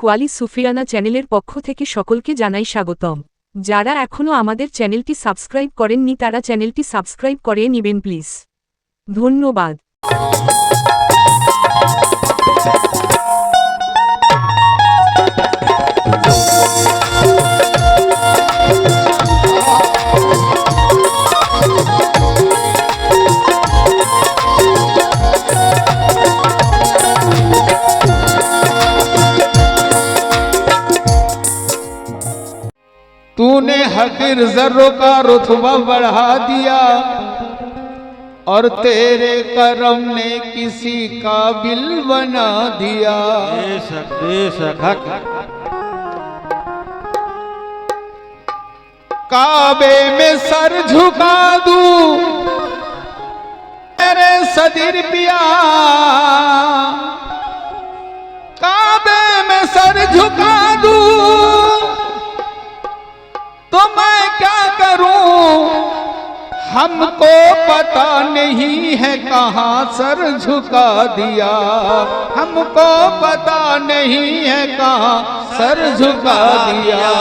কোয়ালি সুফিয়ানা চ্যানেলের পক্ষ থেকে সকলকে জানাই স্বাগতম। যারা এখনও আমাদের চ্যানেলটি সাবস্ক্রাইব করেননি তারা চ্যানেলটি সাবস্ক্রাইব করে নেবেন প্লিজ। ধন্যবাদ। तूने हकीर ज़र्रों का रुतबा बढ़ा दिया और तेरे करम ने किसी काबिल बना दिया। बेशक हक काबे में सर झुका दूं मेरे सदिर पिया, काबे में सर झुका दूं तो मैं क्या करूं, हमको पता नहीं है कहां सर झुका दिया, हमको पता नहीं है कहां सर झुका दिया।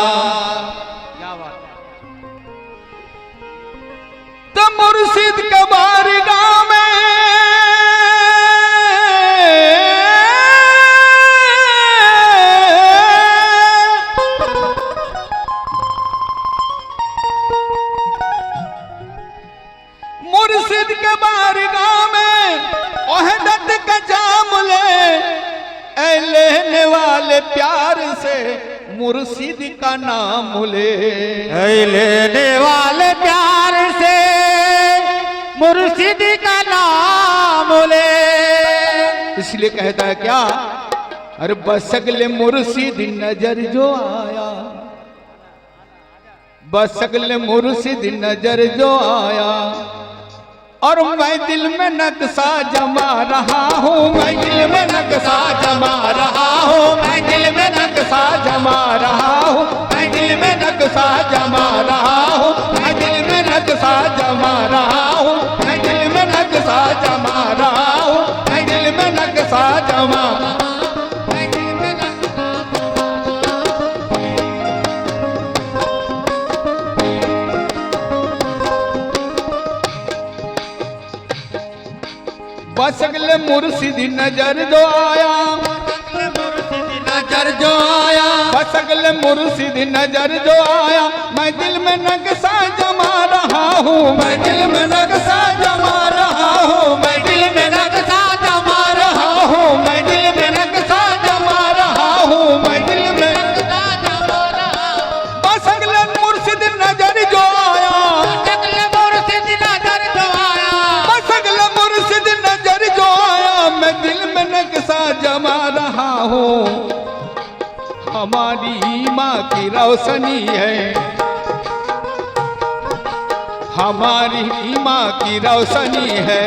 तो मुर्शिद के बारगाह में मुर्शिद के बारगाह में ओहदत का जाम ले, ऐ लेने वाले प्यार से मुर्शिद का नाम ले, ऐ लेने वाले प्यार से मुर्शिद का नाम ले। इसलिए कहता है क्या, अरे बसगले मुर्शिद नजर जो आया, बसगले मुर्शिद नजर जो आया और मैं दिल में नक्शा जमा रहा हूँ, मैं दिल में नक्शा जमा रहा हूँ, मैं दिल में नक्शा जमा रहा हूँ, मैं दिल में नक्शा जमा रहा हूँ, मैं दिल में नक्शा जमा रहा हूँ, मैं दिल में नक्शा जमा रहा हूँ, मैं दिल में नक्शा जमा। बसगले मुर्शिद नजर जो आया, नजर जो आया, बसगले मुर्शिद नजर जो आया, मैं दिल में नक्शा जमा रहा हूँ, मैं दिल में नक्शा जमा रहा हूँ, मैं दिल में नक्शा जमा रहा हूँ, मैं दिल में नक्शा जमा रहा हूँ, मैं दिल में नक्शा जमा रहा हूँ। बसगले मुर्शिद नजर जो आया, बसगले मुर्शिद नजर जो आया, बसगले मुर्शिद नजर जो आया, मैं दिल में नक्शा जमा रहा हूँ। हमारी ईमान की रोशनी है, हमारी ईमान की रोशनी है,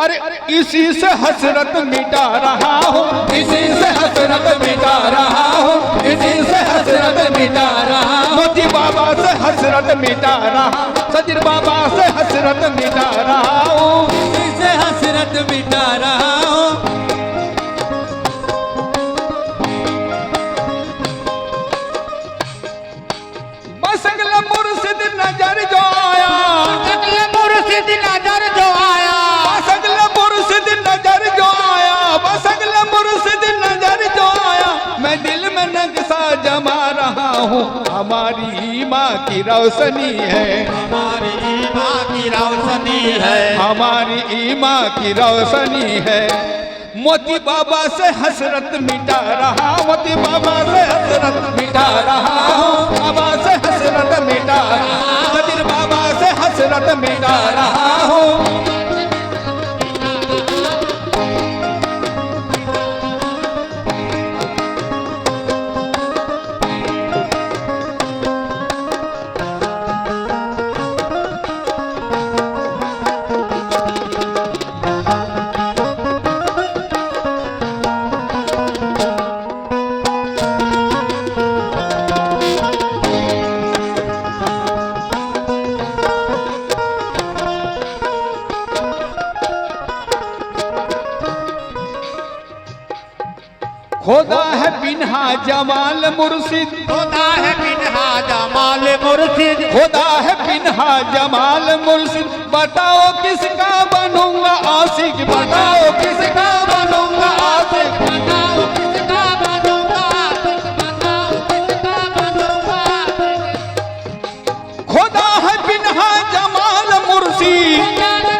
अरे इसी से हसरत मिटा रहा हूँ, इसी से हसरत मिटा रहा हूँ, इसी से हसरत मिटा रहा हूँ। मोती बाबा से हसरत मिटा रहा, सदर बाबा से हसरत मिटा रहा हूँ, इसी से हसरत मिटा रहा हूँ। बसगले मुर्शिद नजर जो आया, बसगले मुर्शिद नजर जो आया, बसगले मुर्शिद नजर जो आया, बसगले मुर्शिद नजर जो आया, मैं दिल में नक्शा जमा रहा हूँ। हमारी ईमान की रोशनी है, हमारी ईमान की रोशनी है, हमारी ईमान की रोशनी है। मोती बाबा से हसरत मिटा रहा, मोती बाबा से हसरत मिटा रहा हूँ, बाबा से हसरत मिटा रहा, कदीर बाबा से हसरत मिटा रहा हूँ। खुदा है बिन्हा जमाल मुर्शिद, खुदा है बिन्हा जमाल मुर्शिद, खुदा है बिन्हा जमाल मुर्शिद। बताओ किसका बनूंगा आशिक, बताओ किसका बनूंगा आशिक, बताओ किसका बनूंगा आशिक, बताओ किसका बनूंगा आशिक। खुदा है बिन्हा जमाल मुर्शिद,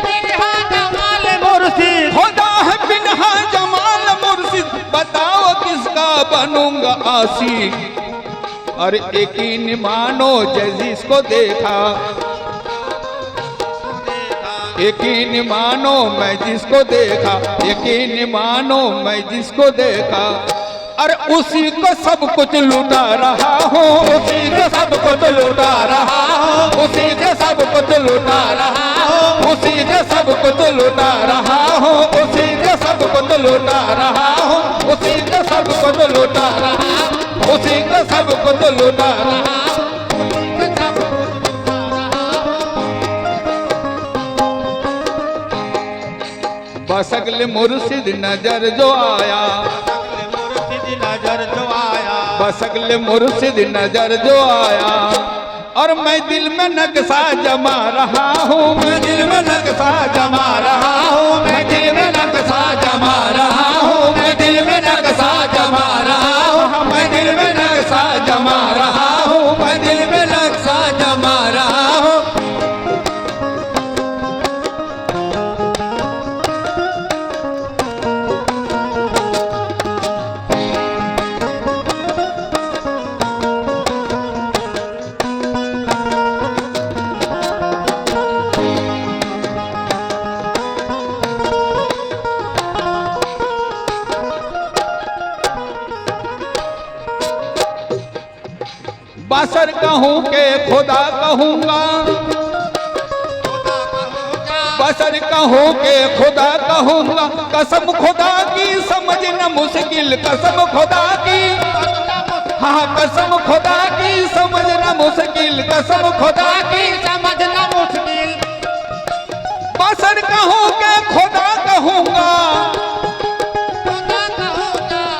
बिन्हा जमाल मुर्शिद, खुदा है बिन्हा जमाल मुर्शिद। बताओ किसका बनूंगा आशिक। और यकीन मानो जिसको देखा, यकीन मानो मैं जिसको देखा, यकीन मानो मैं जिसको देखा। अरे उसी को सब कुछ लुटा रहा हूँ, उसी को सब कुछ लुटा रहा हूँ, उसी को सब कुछ लुटा रहा हूँ, उसी को सब कुछ लुटा रहा हूँ, उसी को सब कुछ लुटा रहा हूँ, उसी को सब कुछ लुटा रहा हूँ, उसी को सब कुछ लुटा रहा हूँ। बसगल मुर्शिद नजर जो आया, मुर्शिद नजर जो आया, बसगल मुर्शिद नजर जो आया। और मैं दिल में नक्शा जमा रहा हूँ, मैं दिल में नक्शा जमा रहा हूँ, मैं दिल में नक्शा जमा रहा हूँ, मैं दिल में नक्शा जमा रहा हूँ, मैं दिल में नक्शा जमा रहा हूँ, मैं दिल में नक्शा जमा रहा हूँ। बसर कहूँ के खुदा कहूँगा, बसर कहूँ के खुदा कहूँगा। कसम खुदा की समझना मुश्किल, कसम खुदा की, हाँ कसम खुदा की समझना मुश्किल, कसम खुदा की समझना मुश्किल। बसर कहूँ के खुदा कहूँगा,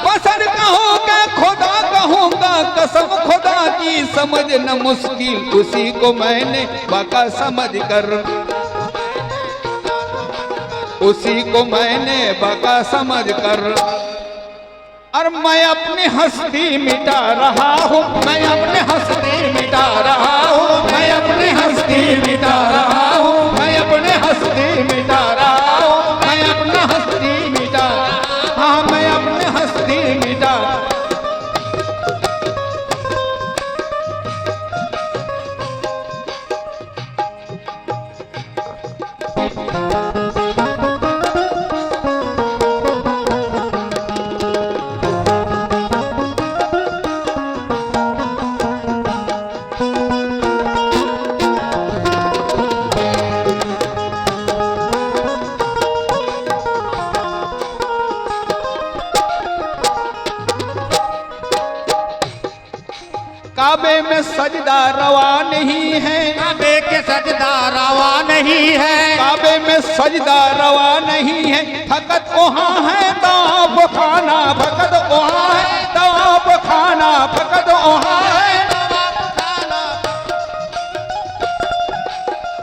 बसर कहूँ के खुदा कहूँगा। कसम खुदा की समझना मुश्किल, उसी को मैंने बका समझ कर, उसी को मैंने बका समझ कर। और मैं अपनी हस्ती मिटा रहा हूँ, मैं अपनी हस्ती मिटा रहा हूँ, मैं अपनी हस्ती मिटा रहा हूँ, मैं अपनी हस्ती मिटा रहा हूँ, मैं अपनी हस्ती मिटा, हाँ मैं अपनी हस्ती मिटा। काबे में सजदा रवा नहीं है, काबे के सजदा रवा नहीं है, काबे में सजदा रवा नहीं है। फकत वहाँ है ताप खाना, फकत वहाँ है ताप खाना, फकत वहाँ है।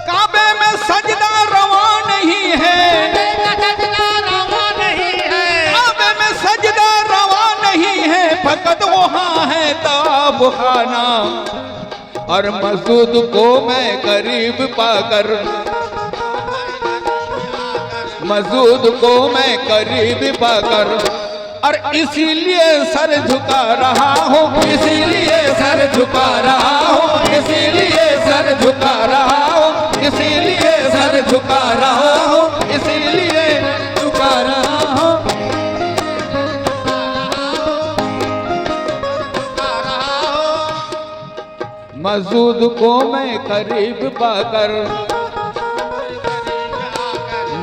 काबे में सजदा रवा नहीं है, काबे में सजदा रवा नहीं है। फकत वहाँ है ताप खाना। और मसूद को मैं करीब पाकर, मसूद को मैं करीब पाकर, और इसीलिए सर झुका रहा हूँ, इसीलिए सर झुका रहा हूँ, इसीलिए सर झुका रहा हूँ, इसीलिए सर झुका रहा हूँ, इसीलिए झुका रहा हूँ। मसूद को मैं करीब पाकर,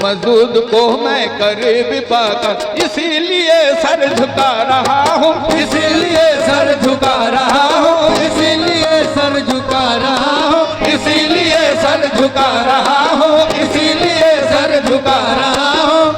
मसूद को मैं करीब पाकर, इसीलिए सर झुका रहा हूँ, इसीलिए सर झुका रहा हूँ, इसीलिए सर झुका रहा हूँ, इसीलिए सर झुका रहा हूँ, इसीलिए सर झुका रहा हूँ।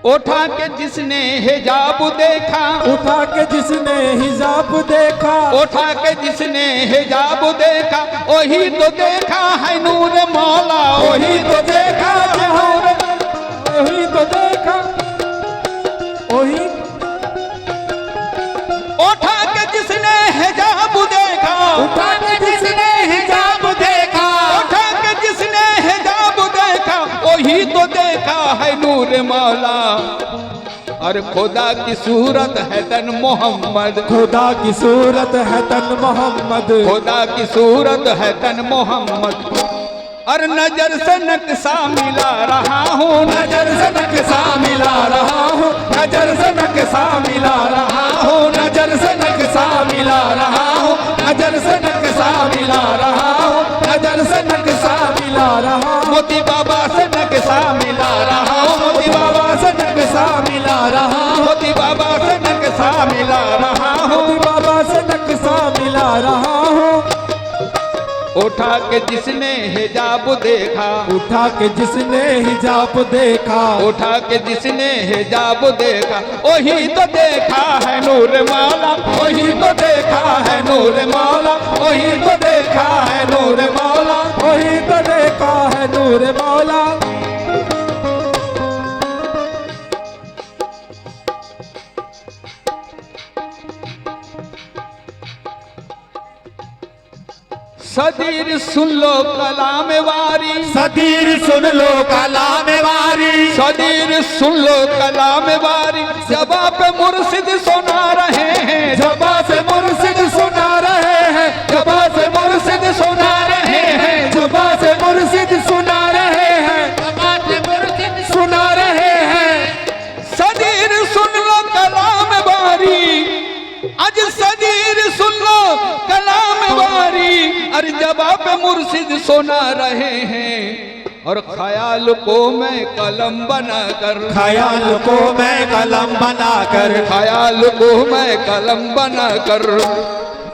उठा के जिसने हिजाब देखा, उठा के जिसने हिजाब देखा, उठा के जिसने हिजाब देखा, वही तो देखा है नूर मौला, वही तो देखा है नूर, वही तो देखा, वही उठा के जिसने हिजाब देखा, उठा के जिसने हिजाब देखा, उठा के जिसने हिजाब देखा, वही तो देखा है नूर मौला। और खुदा की सूरत है तन मोहम्मद, खुदा की सूरत है तन मोहम्मद, खुदा की सूरत है तन मोहम्मद। और नजर से नक्शा मिला रहा हूँ, नजर से नक्शा मिला रहा हूँ, नजर से नक्शा मिला रहा हूँ, नजर से नक्शा मिला रहा हूँ, नजर से नक्शा मिला रहा हूँ, नजर से नक्शा मिला रहा हूँ। मोती बाबा से नक्शा मिला रहा हूँ, मोती बाबा से नक्शा मिला रहा हूँ, मोती बाबा से नक्शा मिला रहा हूँ, बाबा से नक्शा मिला रहा हूँ। उठा के जिसने हिजाब देखा, उठा के जिसने हिजाब देखा, उठा के जिसने हिजाब देखा, वही तो देखा है नूर मौला, वही तो देखा है नूर मौला, वही तो देखा है नूर मौला। वही तो देखा है नूर मौला। सदीर सुन लो कलाम वारी, सदीर सुन लो कलाम वारी, सदीर सुन लो कलाम वारी, जवाब मुर्शिद सुना रहे हैं, जबा से मुर्शिद सुना रहे हैं, जबा से मुर्शिद सुना रहे हैं, जबा से मुर्शिद सुना रहे हैं, सुना रहे हैं। सदीर सुन लो कलाम वारी, आज सदीर सुन लो कलाम वारी, अरे जवाब मुर्शिद सुना रहे हैं। और ख्याल को मैं कलम बनाकर, ख्याल को मैं कलम बनाकर, ख्याल को मैं कलम बनाकर,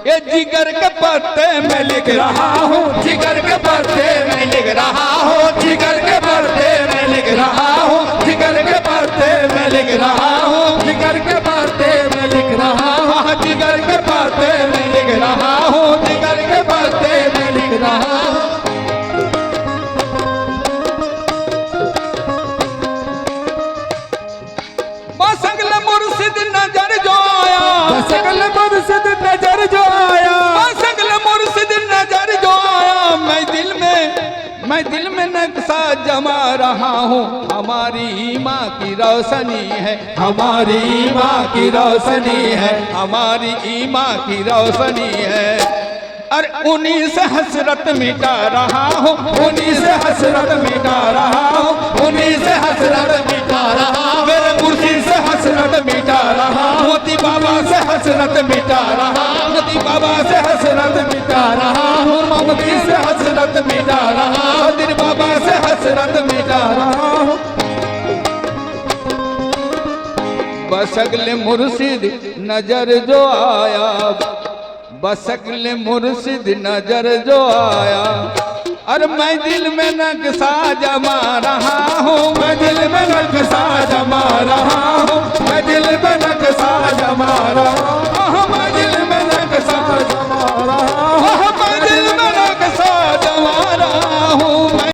ये जिगर के पत्ते में लिख रहा हूँ, जिगर के पत्ते में लिख रहा हूँ, जिगर के पत्ते में लिख रहा हूँ, जिगर के पत्ते में लिख रहा हूँ, जिगर के पत्ते में लिख रहा हूँ, जिगर के पत्ते में लिख रहा हूँ, जिगर के पत्ते में लिख रहा हूँ। बसगल मुर्शिद नजर जो आया, सकल मुर्शिद नजर जो आया, बसगल मुर्शिद नजर जो आया, मैं दिल में नक्शा जमा रहा हूँ। हमारी माँ की रोशनी है, हमारी माँ की रोशनी है, हमारी माँ की रोशनी है। और उन्हीं से हसरत मिटा रहा हूँ, उन्हीं से हसरत मिटा रहा हूँ, उन्हीं से हसरत मिटा रहा हूँ, मेरे मुर्शिद से हसरत मिटा रहा हूँ, मोती बाबा से हसरत मिटा रहा हूँ, मोती बाबा से हसरत मिटा रहा हूँ, मोती से हसरत मिटा रहा हूँ, दिल बाबा से हसरत मिटा रहा हूँ। बसगल मुर्शिद नजर जो आया, बसगल मुर्शिद नजर जो आया, और मैं दिल में नक्शा जमा रहा हूँ, मैं दिल में नक्शा जमा रहा हूँ,